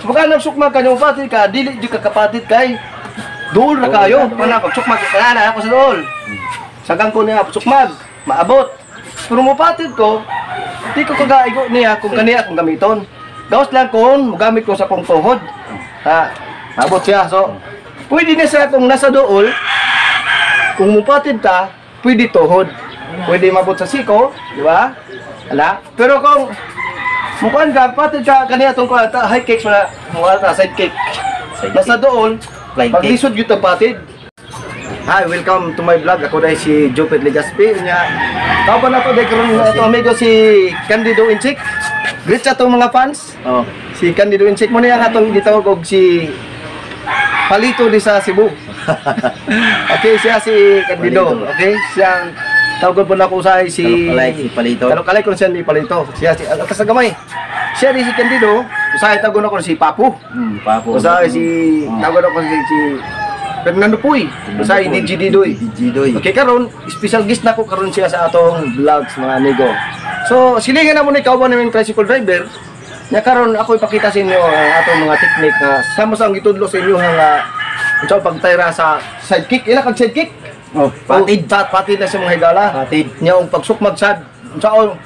Baka nagsukmag kanyang patid ka, dili di ka kapatid kay dool na kayo. Mana pagsukmag kaya na ako sa dool. Sagang ko niya pagsukmag, maabot. Pero mo patid ko, di ko kagaigo niya kung kaniya akong gamiton. Gawas lang kung magamit ko sa kong tuhod. Ha, maabot siya. So, pwede na siya kung nasa dool, kung mupatid ka, pwede tuhod. Pwede mabot sa siko, di ba? Ala? Pero kung mukuan ka, patid ka, kaniya itong high cakes, wala side cake. Nasa doon, paglisod yun ang patid. Hi, welcome to my vlog. Ako dahil si Jopet Legaspi. Tao pa na ito, dahil karoon ito amigo si Candido Inchik. Greet sa itong mga fans. Oh, si Candido Inchik mo na yan itong gitawag og si Palito di sa Cebu. Okay, siya si Candido. Okay, siyang tawag po na ko sa si Palito. Kalay ko siya ni Palito. Siya si atas sa gamay. Siya di si Candido. Usay tawag ko si Papu. Papu. Usay si tawag ko si Fernando Puy. Usay ni Didoy. Okay, karon special guest na ko karon siya sa atong vlogs mga amigo. So, silingan na mo ni kauban namin tricycle driver. Nya karon ako ipakita sa inyo ang atong mga technique na sama sa ang gitudlo sa inyo nga unsa pagtayra sa sidekick. Ila kag sidekick? Oh, patid na sa mga higala. Patid nya ang pagsukmag sad. Unsaon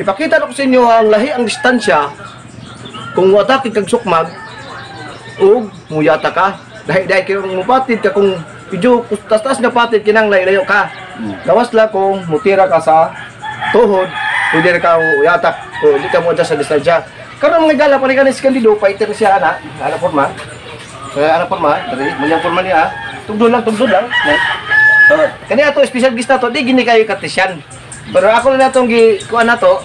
ipakita ko sa inyo ang lahi ang distansya kung wata kag sukmag ug muyata ka. Dahil kayo mupatid ka kung medyo tas-tas nga patid kinang layo ka. Gawas lang kung mutira ka sa tuhod, pwede ka uyatak o di ka mo sa distansya. Karon mga gala pa rin ka ni Candido, fighter siya ana forma. Ana forma, dali mo forma niya. Tugdod lang. So, kani ato special guest nato, di gini kayo katisyan. Pero ako na natong kuan nato,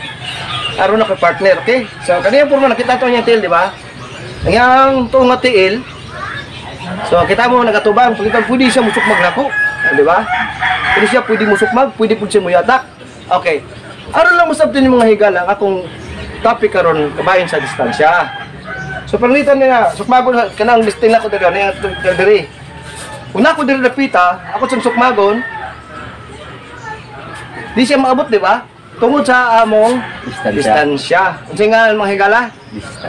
aron na kay partner, okay? So, kani ang forma nakita to niya tail, di ba? Ang tunga tail. So, kita mo nagatubang, pwede siya musukmag nako, di ba? Pwede siya musukmag, pwede siya muyatak. Okay. Aron lang musabtin yung mga higala akong topic karon kabayan sa distansya. So palitan niya, sukmagon kanang listing na ko diri na yung diri. Una ko diri napita, ako sa sukmagon. Di siya maabot, di ba? Tungod sa among distansya. Unsa nga mga higala?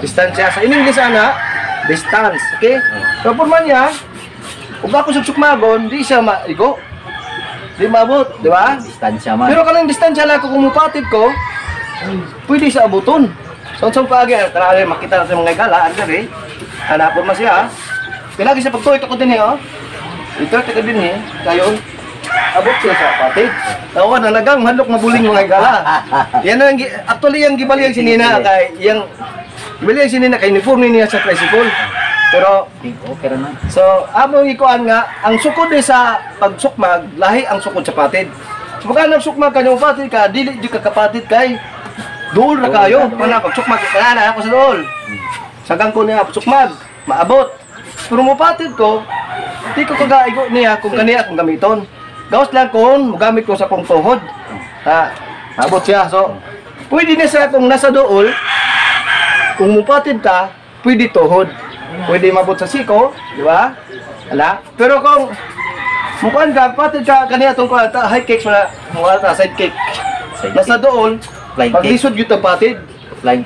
Distansya. Sa English ana, distance, okay? So man niya, ug ako sa sukmagon, di siya maigo. Di maabot, di ba? Distansya man. Pero kanang distansya na ako kumupatid ko, pwede sa abuton. So, saan pa agad, karali makita natin mga gala, andar hanapon mo siya. Pinagi sa pagtuit ako din oh. Ito, taga din kayo, abot siya sa patid. Tawa na nagang, manok mabuling mga gala. Yan ang, actually yung gibali ang sinina, kay, yung, gibali ang sinina, kay uniforme niya sa tricycle. Pero, okay na. So, among ikuan nga, ang sukod sa pagsukmag, lahi ang sukod sa patid. So, baka nagsukmag kanyang patid ka, dili di ka kapatid kay dool na kayo. Mana pagsukmag kaya na ako sa dool. Sagang ko niya pagsukmag, maabot. Pero mo patid ko, di ko kagaigo niya kung kaniya akong gamiton. Gawas lang kung magamit ko sa kong tuhod. Ha, maabot siya. So, pwede na siya kung nasa dool, kung mupatid ka, pwede tuhod. Pwede mabot sa siko, di ba? Ala? Pero kung mukuan ka, patid ka kaniya itong high cakes, wala side cake. Nasa doon, paglisod yun ang patid.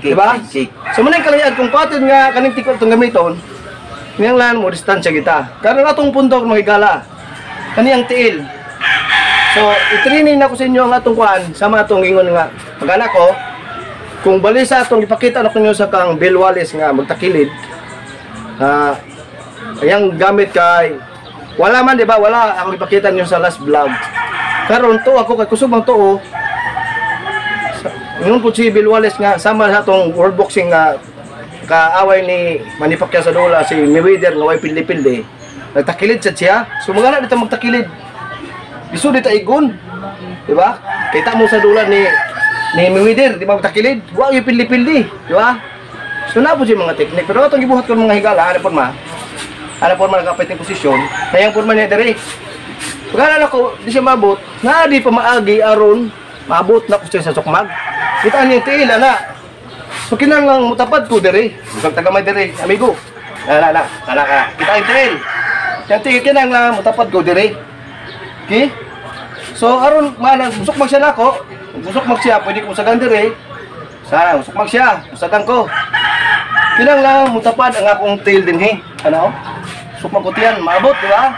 Di ba? So manang kalayaan, kung patid nga kaning tikot itong gamiton, kaniyang lan mo, distansya kita. Karon atong puntok mahigala, kaniyang tiil. So, itraining na ko sa inyo ang atong kuan, sama atong ingon nga, pag-anak ko, kung balisa atong ipakita na ko nyo sa kang Bill Wallace nga magtakilid, ayang gamit kay wala man, di ba? Wala ako ipakita niyo sa last vlog. Karon to ako kay kusog mang tuo. Ngun po si Bill Wallace nga sama sa atong world boxing nga kaaway ni Manny Pacquiao sa dola si Mayweather nga way pildi-pildi. Nagtakilid siya. So mga na dito magtakilid. Biso dito igon. Di ba? Kita mo sa dola ni Mayweather, di ba magtakilid? Wa yung pildi-pildi, di ba? So na po siya mga teknik, pero itong gibuhat ko mga higala, ano po man nakapiting posisyon, kayang po man niya diri. Pagkalan ako, di siya mabot, na di pa maagi aron, mabot na ko siya sa sukmag. Kita niya yung tiil, ana. So kinang lang mutapad ko diri, isang tagamay diri, amigo. Kita yung tiil. Yung tiil kinang lang mutapad ko diri. Okay? So aron, sukmag siya na ako, sukmag siya, pwede ko sagang diri. Sana, sukmag siya, sagang ko. Kinahanglan mutapad ang akong tail din he. Ano? Sukma ko tiyan, maabot, di ba?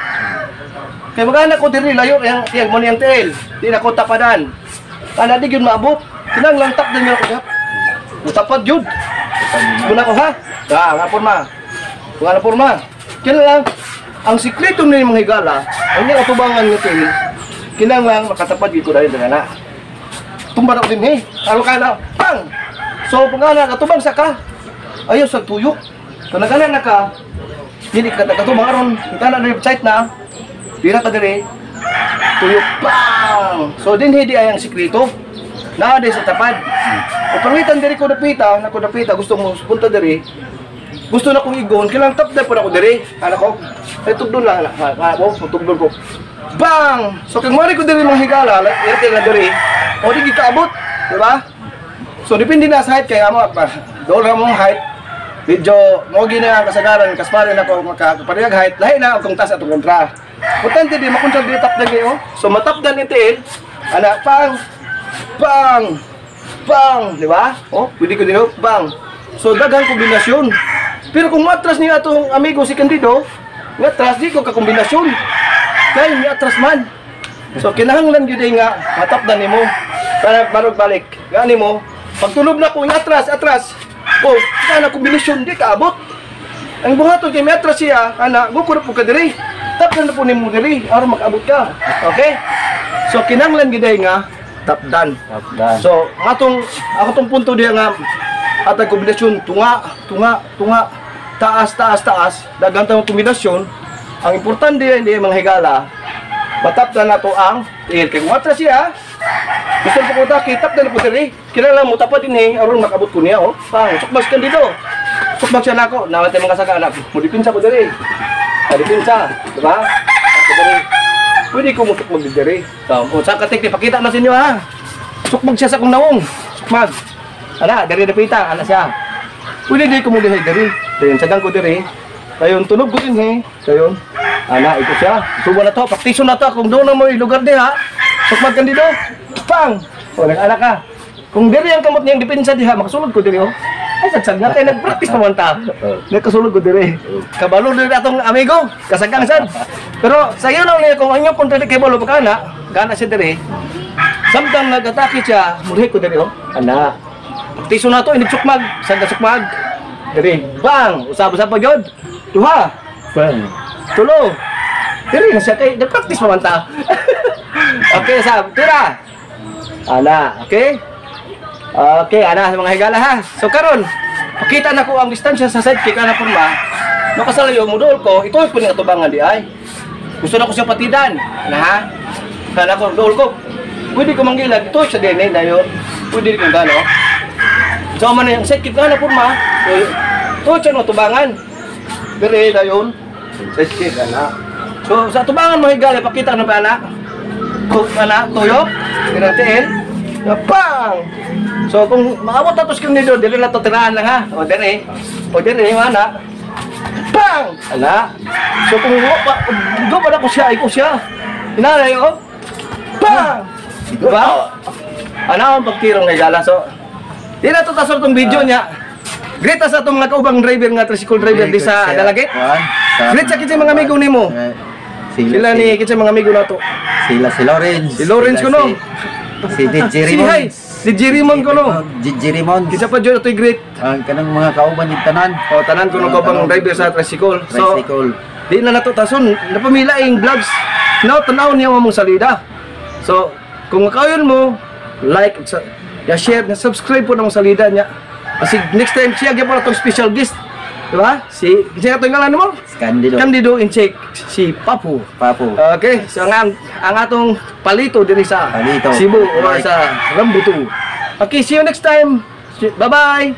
Kaya magana ko diri layo yang mo niyang tail. Di na ko tapadan. Ana di gyud maabot. Kinahanglan tap din ako gap. Mutapad jud. Guna ko ha. Nga porma. Nga porma. Kinahanglan ang sikreto ni mga higala, ang niyang atubangan ng tail. Kinahanglan makatapad gyud ko dahil na. Tumba na ko din he. Ano ka na? Pang! So, pangana, katubang sa ka. Ayaw sa tuyok. Kung nagana na ka, hindi ka katubang aron. Kita na website na. Dira ka dire. Tuyok. Pang! So, din hindi ay ang sikreto. Naade sa tapad. O pangitan diri ko napita, gusto mo punta diri. Gusto na kong igon, kailang tap na po na ko diri. Anak ko, ay tugdon lang. Tugdon ko. Bang! So, kung mari ko diri mga higala, iyatil na diri. O, di kaabot. Diba? So, depende na sa height. Kaya mo, doon lang mong height. Medyo, mogi na ang kasagaran. Kasparin ako makaparihag height. Lahi na akong tas at kontra. Importante di, makontra di tap na gayo. So, matapdan ni tail. Anak, pang! Bang! Bang! Diba? O, pwede ko dito. Bang! So, dagang kombinasyon. Pero kung matras niya itong amigo si Candido, matras di ko kakombinasyon. Kaya may atras man. So kinahanglan gyud nga matapdan nimo para marog balik. Gani mo, pagtulog na ko atras. Oh, kana kombinasyon di kaabot. Ang buhaton kay may atras siya, ana, gukurap po ka diri. Tapdan na po nimo diri aron makaabot ka. Okay? So kinahanglan gyud nga tapdan. So atong punto diha nga atag kombinasyon tunga, taas, daghang tayong kombinasyon. Ang importante hindi mga higala, matapdan na to ang tail. Kaya kung atras siya, gusto ko takitap na po diri. Kinahanglan mo tapad din aron makabot ko niya. Oh. Pang, sukmas ka dito. Sukmas siya na ako. Nawatay mga saka anak. Mudipinsa ko diri. Dipinsa. Diba? Ako diri. Pwede ko mo sukmag diri. So, sa katik, pakita na sa inyo ha. Sukmag siya sa kong nawong. Sukmag. Ana, diri napita. Ana siya. Pwede di ko mo diri. Dayon, sagang ko diri. Dayon, tunog ko din he. Dayon. Ana, ito siya. Subo na to. Praktiso na to. Kung doon na mo yung lugar di ha. Sukmag ka dito. Pang! O, nag-anak ka. Kung diri ang kamot niyang dipinsa diha, makasulod ko diri oh. Ay, sagsag na tayo. Nag-practice naman ta. Nagkasulod ko diri. Kabalo diri atong amigo. Kasagang sad. Pero sayo lang niya kung ang inyong punta di kay Bolo pagkana, gana siya diri. Samtang nag-atake siya, murhi ko diri oh. Ana. Praktiso na to. Inig-sukmag. Sag-sukmag. Diri. Bang! Usab-usab pa yun. Duha. Bang. Tulo. Diri na siya kay nag-practice naman ta. Okay, sab. Tira. Ana, okay? Okay, ana sa mga higala ha. So karon, pakita na ko ang distansya sa sidekick ana porma. No kasalayo modol ko, ito po ning atubangan di ay. Gusto na ko siya patidan, ana ha. Kana ko dol ko. Pwede ko manggilag ito sa DNA dayo. Pwede ko gano. So man ang sidekick ana porma. To siya no tubangan. Dire dayon. Sidekick ana. So sa tubangan mo higala pakita na ba ana? Ana tuyok, tiratiin. Pang! So kung maabot na to screen nito, dili na to tirahan lang ha. O diri. O diri mana? Pang! Ala. So kung do pa na ko siya. Inalay oh. Pang! Diba? Ana ang pagtirong kay gala. So di na to tasor tong video niya. Great sa atong mga kaubang driver nga tricycle driver di sa Dalagit. Great sa kinsa mga amigo nimo. Sila ni kinsa mga amigo nato. Sila si Lawrence. Si Lawrence ko no. Si DJ Rimon. Si Jirimon ko no. DJ Rimon. Kinsa pa jud atoy great. Ang kanang mga kauban ni tanan. O tanan ko no kaubang driver sa tricycle. So di na nato tason napamila ing vlogs. No tanaw niya mo salida. So kung makayon mo like share, subscribe po na mong salida niya. Kasi next time siya gyud po na tong special guest. Diba? Si kinsa to ngalan mo? Candido in check si Papu. Okay, so ang atong palito diri sa Cebu o sa Rambutu. Okay, see you next time. Bye-bye.